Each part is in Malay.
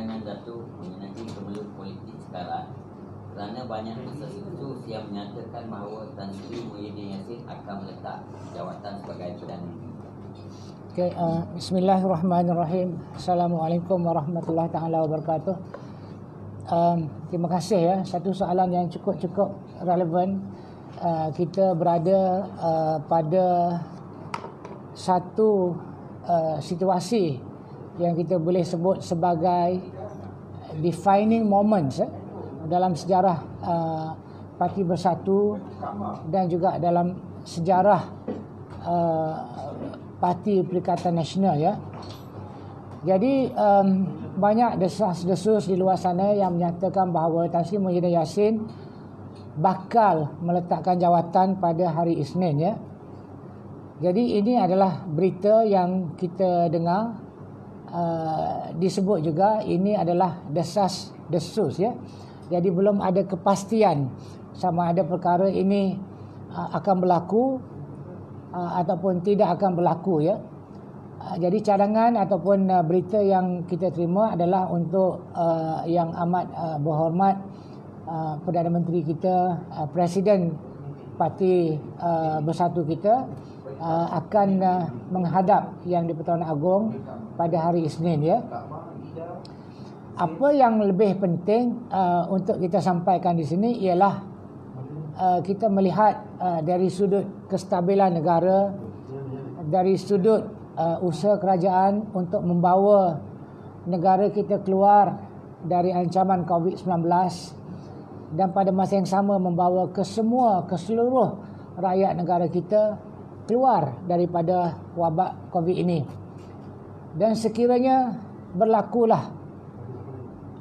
pandangan Datuk mengenai kemeluk politik sekarang, kerana banyak desas-desus yang menyatakan bahawa Tan Sri Muhyiddin Yassin akan meletak jawatan sebagai Perdana Menteri. Okay, Bismillahirrahmanirrahim. Assalamualaikum warahmatullahi taala wabarakatuh. Terima kasih ya. Satu soalan yang cukup relevan. Kita berada pada satu situasi yang kita boleh sebut sebagai defining moments dalam sejarah Parti Bersatu dan juga dalam sejarah Parti Perikatan Nasional ya. Jadi banyak desas-desus di luar sana yang menyatakan bahawa Tan Sri Muhyiddin Yassin bakal meletakkan jawatan pada hari Isnin ya. Jadi ini adalah berita yang kita dengar, disebut juga ini adalah desas-desus ya. Jadi belum ada kepastian sama ada perkara ini akan berlaku ataupun tidak akan berlaku ya. Jadi cadangan ataupun berita yang kita terima adalah untuk yang amat berhormat Perdana Menteri kita, Presiden Parti Bersatu kita akan menghadap Yang di-Pertuan Agong pada hari Isnin ya. Apa yang lebih penting untuk kita sampaikan di sini ialah kita melihat dari sudut kestabilan negara, dari sudut usaha kerajaan untuk membawa negara kita keluar dari ancaman COVID-19 dan pada masa yang sama membawa ke seluruh rakyat negara kita keluar daripada wabak COVID ini. Dan sekiranya berlakulah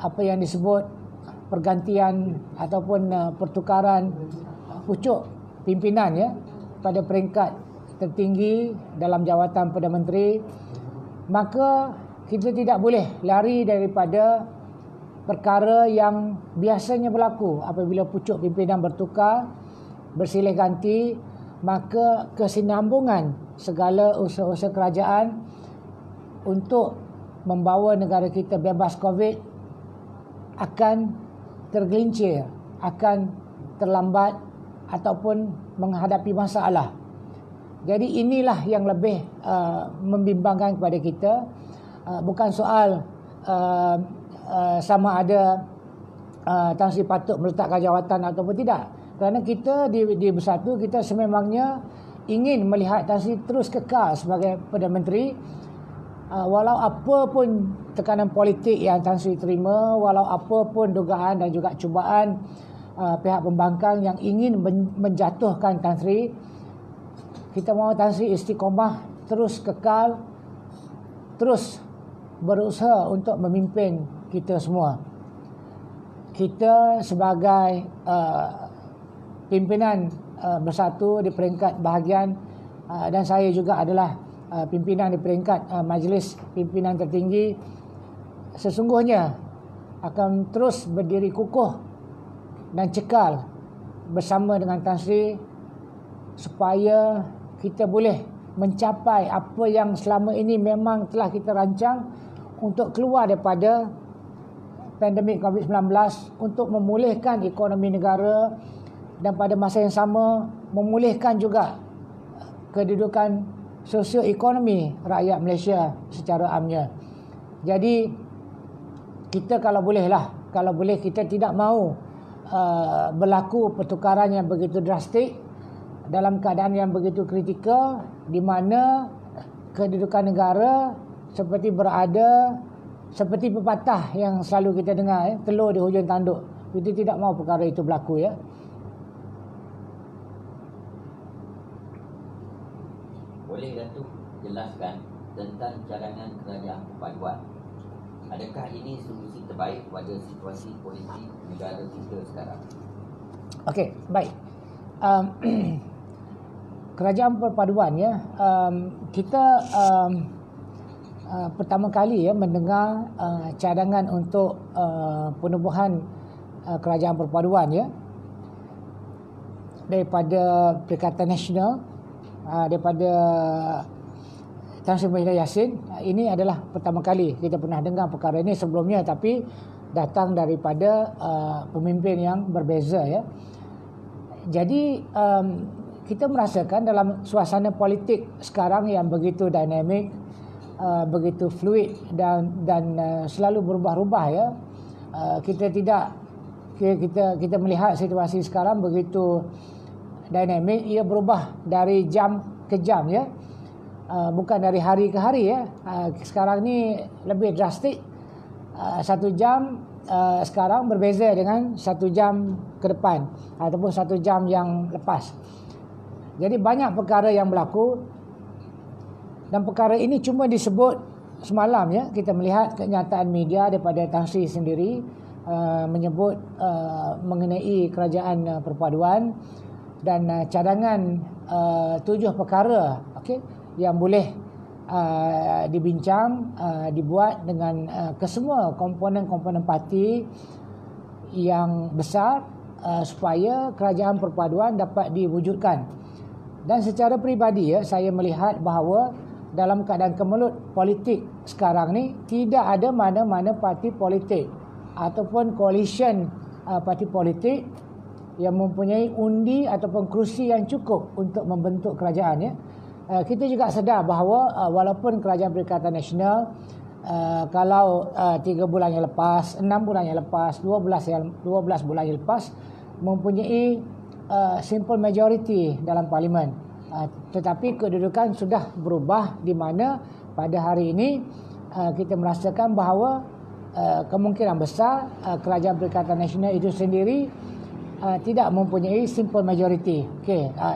apa yang disebut pergantian ataupun pertukaran pucuk pimpinan ya pada peringkat tertinggi dalam jawatan Perdana Menteri, maka kita tidak boleh lari daripada perkara yang biasanya berlaku apabila pucuk pimpinan bertukar, bersilih ganti, maka kesinambungan segala usaha-usaha kerajaan untuk membawa negara kita bebas COVID akan tergelincir, akan terlambat ataupun menghadapi masalah. Jadi inilah yang lebih membimbangkan kepada kita. Bukan soal sama ada Tan Sri patut meletakkan jawatan ataupun tidak. Kerana kita di Bersatu, kita sememangnya ingin melihat Tan Sri terus kekal sebagai Perdana Menteri. Walau apa pun tekanan politik yang Tan Sri terima, walau apa pun dugaan dan juga cubaan pihak pembangkang yang ingin menjatuhkan Tan Sri, kita mahu Tan Sri istiqomah, terus kekal, terus berusaha untuk memimpin kita semua. Kita sebagai pimpinan Bersatu di peringkat bahagian dan saya juga adalah pimpinan di peringkat majlis pimpinan tertinggi, sesungguhnya akan terus berdiri kukuh dan cekal bersama dengan Tan Sri supaya kita boleh mencapai apa yang selama ini memang telah kita rancang untuk keluar daripada pandemik COVID-19, untuk memulihkan ekonomi negara dan pada masa yang sama memulihkan juga kedudukan sosioekonomi rakyat Malaysia secara amnya. Jadi kita kalau boleh kita tidak mahu berlaku pertukaran yang begitu drastik dalam keadaan yang begitu kritikal, di mana kedudukan negara seperti pepatah yang selalu kita dengar, telur di hujung tanduk. Kita tidak mahu perkara itu berlaku ya. Boleh Datuk jelaskan tentang cadangan kerajaan perpaduan? Adakah ini solusi terbaik pada situasi politik negara kita sekarang? Okey, baik. Kerajaan perpaduan ya, kita pertama kali ya mendengar cadangan untuk penubuhan kerajaan perpaduan ya daripada Perikatan Nasional, daripada Tan Sri Muhyiddin Yassin. Ini adalah pertama kali kita pernah dengar perkara ini sebelumnya, tapi datang daripada pemimpin yang berbeza ya. Jadi kita merasakan dalam suasana politik sekarang yang begitu dinamik, begitu fluid dan selalu berubah-ubah ya. Kita melihat situasi sekarang begitu dinamik, ia berubah dari jam ke jam ya. Bukan dari hari ke hari ya. Sekarang ni lebih drastik. 1 jam sekarang berbeza dengan 1 jam ke depan ataupun 1 jam yang lepas. Jadi banyak perkara yang berlaku, dan perkara ini cuma disebut semalam ya. Kita melihat kenyataan media daripada Tan Sri sendiri menyebut mengenai kerajaan perpaduan dan cadangan 7 perkara yang boleh dibincang, dibuat dengan kesemua komponen-komponen parti yang besar supaya kerajaan perpaduan dapat diwujudkan. Dan secara peribadi ya, saya melihat bahawa dalam keadaan kemelut politik sekarang ni, tidak ada mana-mana parti politik ataupun coalition parti politik yang mempunyai undi ataupun kerusi yang cukup untuk membentuk kerajaan ya. Kita juga sedar bahawa walaupun Kerajaan Perikatan Nasional kalau 3 bulan yang lepas, 6 bulan yang lepas, 12 bulan yang lepas mempunyai simple majority dalam parlimen, tetapi kedudukan sudah berubah, di mana pada hari ini kita merasakan bahawa kemungkinan besar Kerajaan Perikatan Nasional itu sendiri tidak mempunyai simple majority.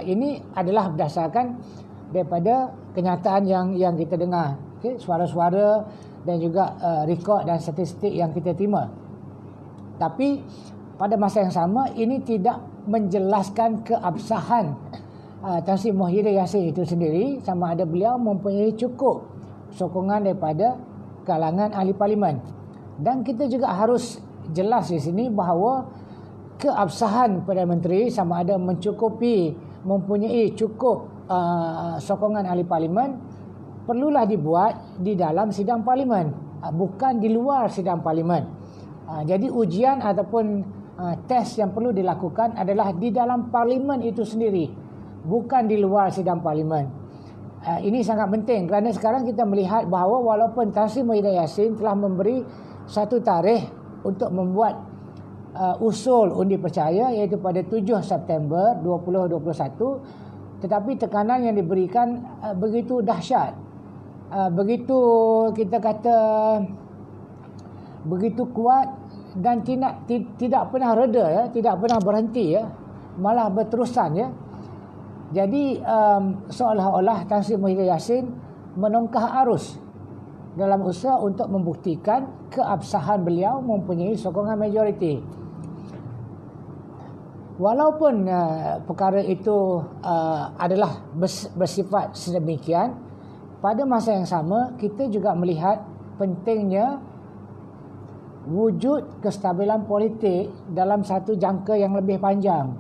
Ini adalah berdasarkan daripada kenyataan yang kita dengar, suara-suara dan juga rekod dan statistik yang kita terima. Tapi pada masa yang sama, ini tidak menjelaskan keabsahan Tan Sri Muhyiddin Yassin itu sendiri, sama ada beliau mempunyai cukup sokongan daripada kalangan ahli parlimen. Dan kita juga harus jelas di sini bahawa keabsahan Perdana Menteri sama ada mencukupi, mempunyai cukup sokongan ahli parlimen, perlulah dibuat di dalam sidang parlimen, bukan di luar sidang parlimen. Jadi ujian ataupun tes yang perlu dilakukan adalah di dalam parlimen itu sendiri, bukan di luar sidang parlimen. Ini sangat penting kerana sekarang kita melihat bahawa walaupun Tan Sri Muhyiddin Yassin telah memberi satu tarikh untuk membuat usul undi percaya, iaitu pada 7 September 2021, tetapi tekanan yang diberikan begitu dahsyat, begitu kita kata begitu kuat, dan tidak pernah reda ya, tidak pernah berhenti ya, malah berterusan ya. Jadi seolah-olah Tan Sri Muhyiddin Yassin menongkah arus dalam usaha untuk membuktikan keabsahan beliau mempunyai sokongan majoriti. Walaupun perkara itu adalah bersifat sedemikian, pada masa yang sama kita juga melihat pentingnya wujud kestabilan politik dalam satu jangka yang lebih panjang.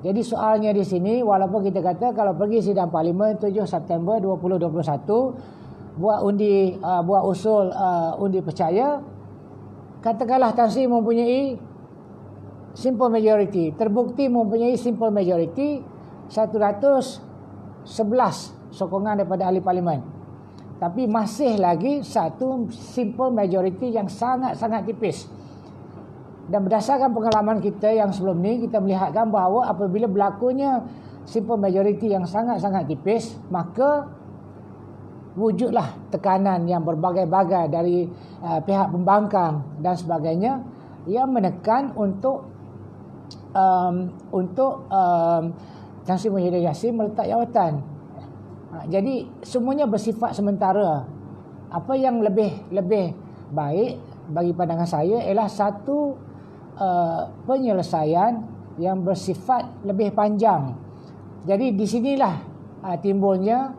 Jadi soalnya di sini, walaupun kita kata kalau pergi sidang parlimen 7 September 2021 buat usul undi percaya, katakanlah Tan Sri mempunyai simple majority, terbukti mempunyai simple majority 111 sokongan daripada ahli parlimen, tapi masih lagi satu simple majority yang sangat-sangat tipis. Dan berdasarkan pengalaman kita yang sebelum ni, kita melihatkan bahawa apabila berlakunya simple majority yang sangat-sangat tipis, maka wujudlah tekanan yang berbagai-bagai dari pihak pembangkang dan sebagainya yang menekan untuk Tan Sri Muhyiddin Yassin meletak jawatan. Jadi semuanya bersifat sementara. Apa yang lebih baik bagi pandangan saya ialah satu penyelesaian yang bersifat lebih panjang. Jadi di sinilah timbulnya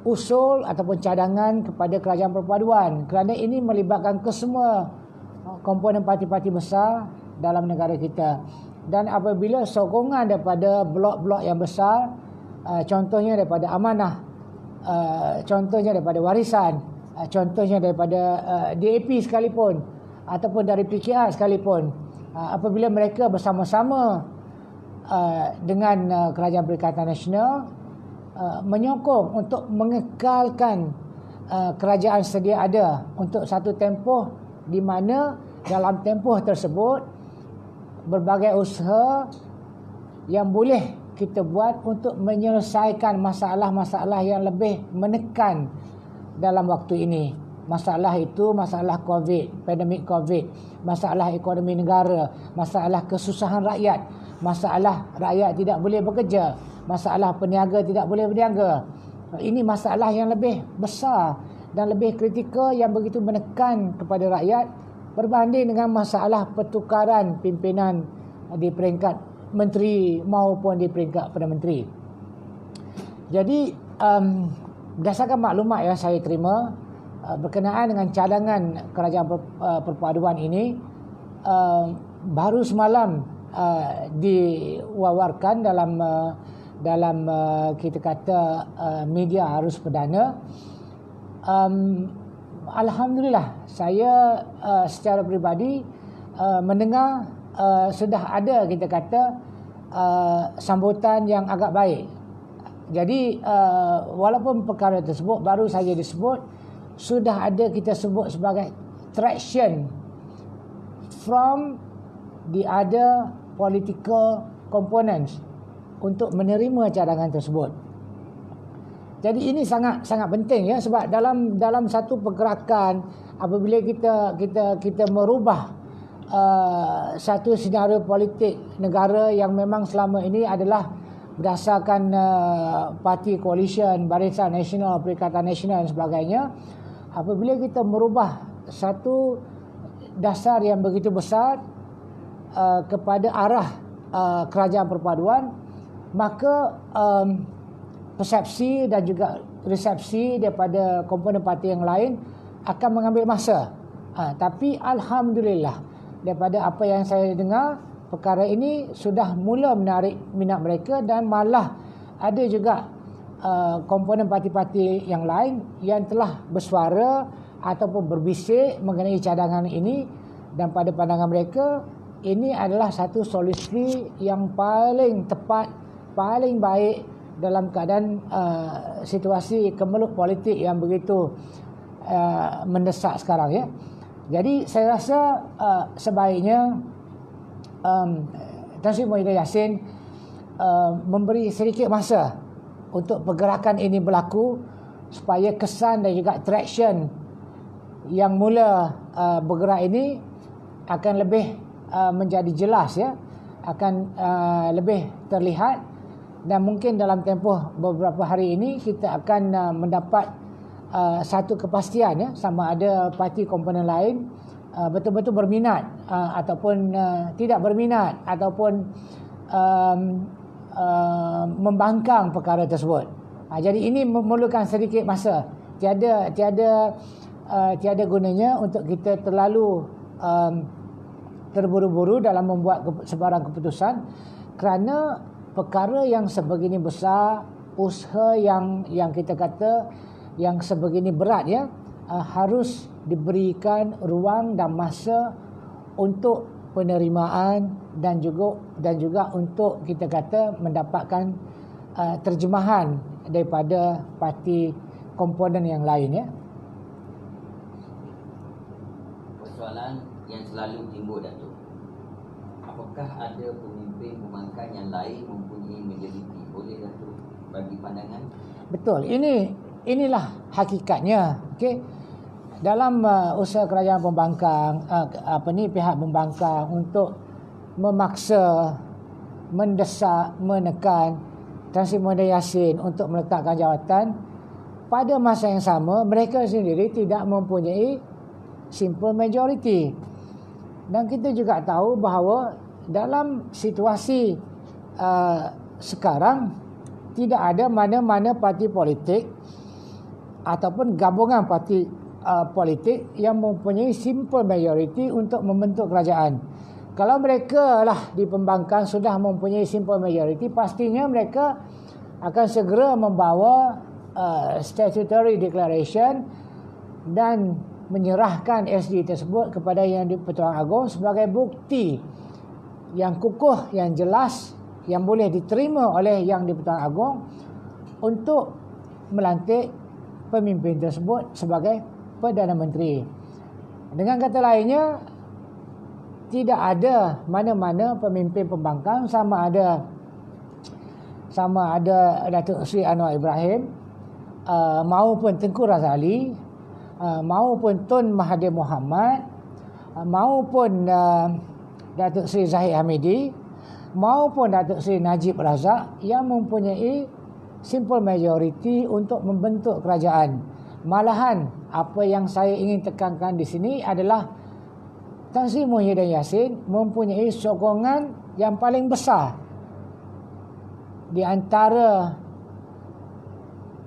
usul ataupun cadangan kepada kerajaan perpaduan, kerana ini melibatkan kesemua komponen parti-parti besar dalam negara kita. Dan apabila sokongan daripada blok-blok yang besar, contohnya daripada Amanah contohnya daripada warisan, contohnya daripada DAP sekalipun, ataupun dari PKR sekalipun, apabila mereka bersama-sama dengan Kerajaan Perikatan Nasional menyokong untuk mengekalkan kerajaan sedia ada untuk satu tempoh, di mana dalam tempoh tersebut berbagai usaha yang boleh kita buat untuk menyelesaikan masalah-masalah yang lebih menekan dalam waktu ini. Masalah itu masalah COVID, pandemik COVID, masalah ekonomi negara, masalah kesusahan rakyat, masalah rakyat tidak boleh bekerja, masalah peniaga tidak boleh berniaga. Ini masalah yang lebih besar dan lebih kritikal yang begitu menekan kepada rakyat berbanding dengan masalah pertukaran pimpinan di peringkat menteri maupun di peringkat Perdana Menteri. Jadi berdasarkan maklumat yang saya terima berkenaan dengan cadangan kerajaan perpaduan ini, baru semalam diwawarkan dalam kita kata media arus perdana. Alhamdulillah, saya secara peribadi mendengar sudah ada kita kata sambutan yang agak baik. Jadi walaupun perkara tersebut baru saja disebut, sudah ada kita sebut sebagai traction from the other political components untuk menerima cadangan tersebut. Jadi ini sangat penting ya, sebab dalam satu pergerakan apabila kita merubah satu senario politik negara yang memang selama ini adalah berdasarkan parti coalition, Barisan Nasional, Perikatan Nasional dan sebagainya, apabila kita merubah satu dasar yang begitu besar kepada arah kerajaan perpaduan, maka persepsi dan juga resepsi daripada komponen parti yang lain akan mengambil masa. Tapi alhamdulillah, daripada apa yang saya dengar, perkara ini sudah mula menarik minat mereka, dan malah ada juga komponen parti-parti yang lain yang telah bersuara ataupun berbisik mengenai cadangan ini, dan pada pandangan mereka ini adalah satu solusi yang paling tepat, paling baik dalam keadaan situasi kemelut politik yang begitu mendesak sekarang ya. Jadi saya rasa sebaiknya Tan Sri Muhyiddin Yassin memberi sedikit masa untuk pergerakan ini berlaku, supaya kesan dan juga traction yang mula bergerak ini akan lebih menjadi jelas ya, akan lebih terlihat, dan mungkin dalam tempoh beberapa hari ini kita akan mendapat satu kepastian ya, sama ada parti komponen lain betul-betul berminat ataupun tidak berminat ataupun membangkang perkara tersebut. Jadi ini memerlukan sedikit masa. Tiada gunanya untuk kita terlalu terburu-buru dalam membuat sebarang keputusan, kerana perkara yang sebegini besar, usaha yang kita kata yang sebegini berat ya, harus diberikan ruang dan masa untuk penerimaan dan juga untuk kita kata mendapatkan terjemahan daripada parti komponen yang lain ya. Persoalan yang selalu timbul, Datuk, apakah ada pemimpin pembangkang yang lain mempunyai majoriti? Boleh Datuk bagi pandangan? Betul, inilah hakikatnya. Okey, dalam usaha kerajaan pembangkang, pihak pembangkang untuk memaksa, mendesak, menekan Tan Sri Muhyiddin Yassin untuk meletakkan jawatan, pada masa yang sama mereka sendiri tidak mempunyai simple majority. Dan kita juga tahu bahawa dalam situasi sekarang tidak ada mana-mana parti politik ataupun gabungan parti politik yang mempunyai simple majority untuk membentuk kerajaan. Kalau mereka lah di pembangkang sudah mempunyai simple majority, pastinya mereka akan segera membawa statutory declaration dan menyerahkan SG tersebut kepada Yang di-Pertuan Agong sebagai bukti yang kukuh, yang jelas, yang boleh diterima oleh Yang di-Pertuan Agong untuk melantik pemimpin tersebut sebagai Perdana Menteri. Dengan kata lainnya, tidak ada mana-mana pemimpin pembangkang sama ada Datuk Seri Anwar Ibrahim maupun Tengku Razali maupun Tun Mahathir Mohamad maupun Datuk Seri Zahid Hamidi maupun Datuk Seri Najib Razak yang mempunyai simple majority untuk membentuk kerajaan. Malahan apa yang saya ingin tekankan di sini adalah Tan Sri Muhyiddin Yassin mempunyai sokongan yang paling besar di antara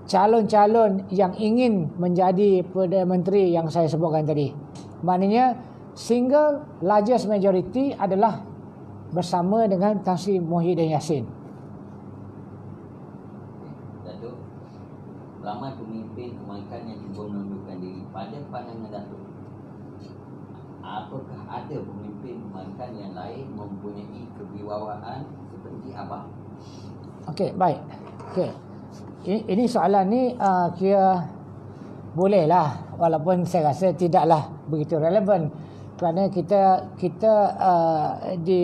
calon-calon yang ingin menjadi Perdana Menteri yang saya sebutkan tadi. Maknanya single largest majority adalah bersama dengan Tan Sri Muhyiddin Yassin. Datuk, ramai pemimpin kebanyakan yang cuba menundukkan diri. Pada pandangan Datuk, apakah ada pemimpin kebanyakan yang lain mempunyai kewibawaan seperti Abah? Okey, baik. Okey. Ini soalan ni kira bolehlah, walaupun saya rasa tidaklah begitu relevan kerana kita di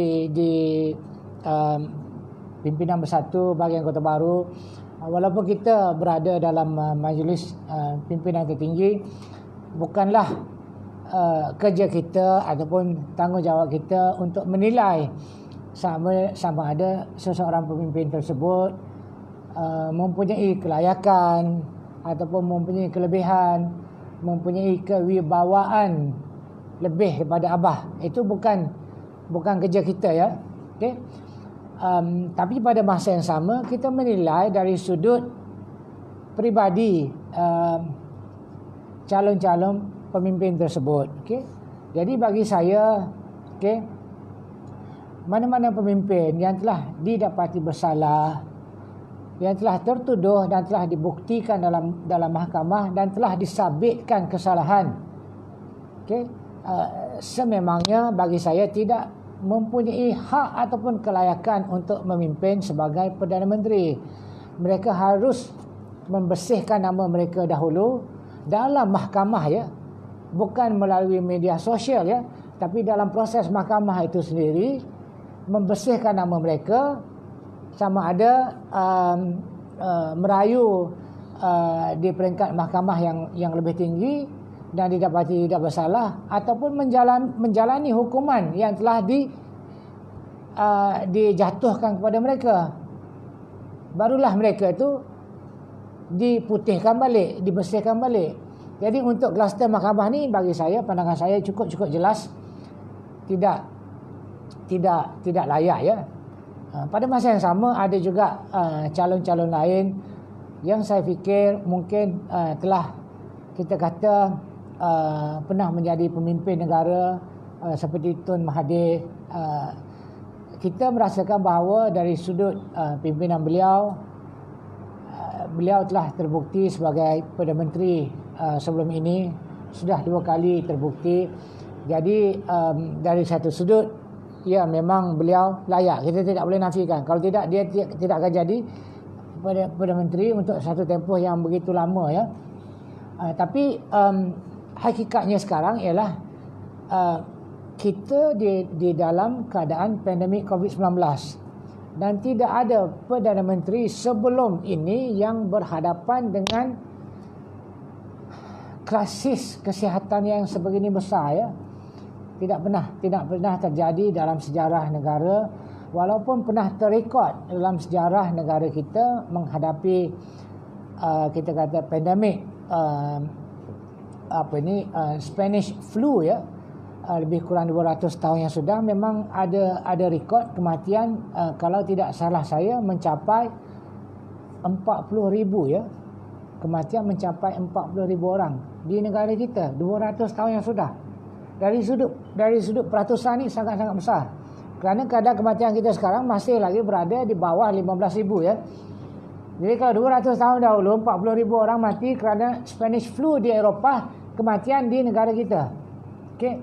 pimpinan bersatu bahagian Kota Baru, walaupun kita berada dalam majlis pimpinan tertinggi, bukanlah kerja kita ataupun tanggungjawab kita untuk menilai sama ada seseorang pemimpin tersebut mempunyai kelayakan ataupun mempunyai kelebihan, mempunyai kewibawaan lebih daripada Abah. Itu bukan kerja kita, ya. Okey. Tapi pada masa yang sama kita menilai dari sudut peribadi calon-calon pemimpin tersebut. Okey. Jadi bagi saya, okey, mana-mana pemimpin yang telah didapati bersalah, yang telah tertuduh dan telah dibuktikan dalam mahkamah dan telah disabitkan kesalahan, okey, sememangnya bagi saya tidak mempunyai hak ataupun kelayakan untuk memimpin sebagai Perdana Menteri. Mereka harus membersihkan nama mereka dahulu dalam mahkamah, ya, bukan melalui media sosial, ya, tapi dalam proses mahkamah itu sendiri, membersihkan nama mereka, sama ada merayu di peringkat mahkamah yang lebih tinggi dan didapati tidak bersalah, ataupun menjalani hukuman yang telah dijatuhkan kepada mereka. Barulah mereka itu diputihkan balik, dibersihkan balik. Jadi untuk kluster mahkamah ni, bagi saya, pandangan saya cukup jelas tidak layak, ya. Pada masa yang sama ada juga calon-calon lain yang saya fikir mungkin telah kita kata pernah menjadi pemimpin negara, seperti Tun Mahathir. Kita merasakan bahawa dari sudut pimpinan beliau telah terbukti sebagai Perdana Menteri sebelum ini, sudah 2 kali terbukti. Jadi dari satu sudut, ya, memang beliau layak, kita tidak boleh nafikan. Kalau tidak, dia tidak akan jadi Perdana Menteri untuk satu tempoh yang begitu lama, ya. Tapi hakikatnya sekarang ialah kita di dalam keadaan pandemik COVID-19 dan tidak ada Perdana Menteri sebelum ini yang berhadapan dengan krisis kesihatan yang sebegini besar, ya. Tidak pernah terjadi dalam sejarah negara, walaupun pernah terrekod dalam sejarah negara kita menghadapi kita kata pandemik Spanish flu, ya, lebih kurang 200 tahun yang sudah. Memang ada rekod kematian, kalau tidak salah saya mencapai 40,000, ya. Kematian mencapai 40,000 orang di negara kita 200 tahun yang sudah. Dari sudut peratusan ini sangat-sangat besar. Kerana kadar kematian kita sekarang masih lagi berada di bawah 15,000, ya. Jadi kalau 200 tahun dahulu 40,000 orang mati kerana Spanish flu di Eropah, kematian di negara kita. Okey.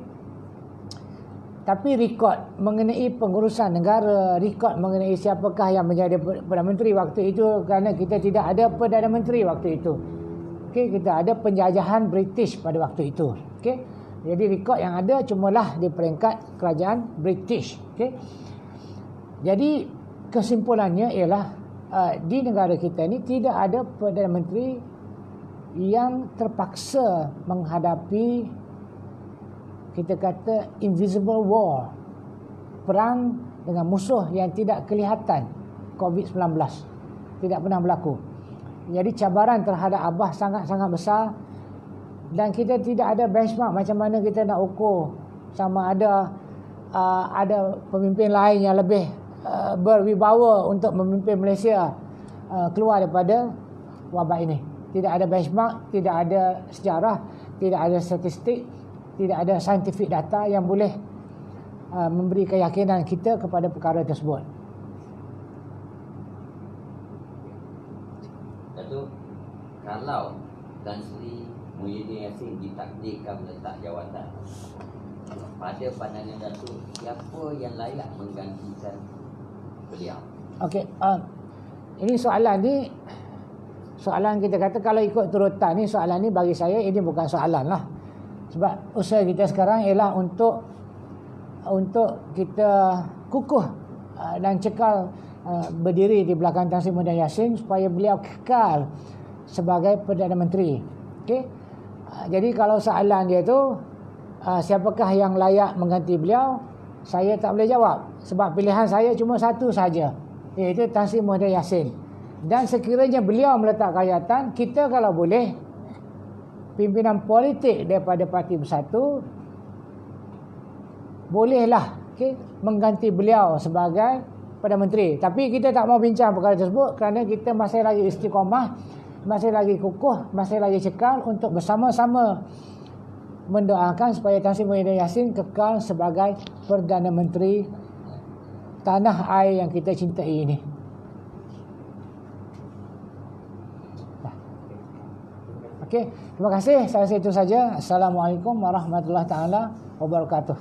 Tapi rekod mengenai pengurusan negara, rekod mengenai siapakah yang menjadi Perdana Menteri waktu itu, kerana kita tidak ada Perdana Menteri waktu itu. Okey, kita ada penjajahan British pada waktu itu. Okey. Jadi rekod yang ada cumalah di peringkat kerajaan British. Okey. Jadi kesimpulannya ialah di negara kita ni tidak ada Perdana Menteri yang terpaksa menghadapi, kita kata, invisible war, perang dengan musuh yang tidak kelihatan, COVID-19 tidak pernah berlaku. Jadi cabaran terhadap Abah sangat-sangat besar, dan kita tidak ada benchmark macam mana kita nak ukur sama ada pemimpin lain yang lebih berwibawa untuk memimpin Malaysia keluar daripada wabak ini. Tidak ada benchmark, tidak ada sejarah, tidak ada statistik, tidak ada scientific data yang boleh memberi keyakinan kita kepada perkara tersebut. Datuk, kalau Tan Sri Muhyiddin Yassin ditakdirkan meletak jawatan, pada pandangan Datuk, siapa yang layak menggantikan beliau? Okey, ini soalan kita kata kalau ikut turutan ni, soalan ni bagi saya ini bukan soalan lah. Sebab usaha kita sekarang ialah untuk kita kukuh dan cekal berdiri di belakang Tan Sri Muhyiddin Yassin supaya beliau kekal sebagai Perdana Menteri. Okey. Jadi kalau soalan dia tu siapakah yang layak mengganti beliau, saya tak boleh jawab sebab pilihan saya cuma satu saja, iaitu Tan Sri Muhyiddin Yassin. Dan sekiranya beliau meletak jawatan, kita kalau boleh pimpinan politik daripada Parti Bersatu bolehlah mengganti beliau sebagai Perdana Menteri. Tapi kita tak mau bincang perkara tersebut kerana kita masih lagi istiqamah, masih lagi kukuh, masih lagi cekal untuk bersama-sama mendoakan supaya Tan Sri Muhyiddin Yassin kekal sebagai Perdana Menteri tanah air yang kita cintai ini. Okey, terima kasih. Saya rasa itu saja. Assalamualaikum warahmatullahi taala wabarakatuh.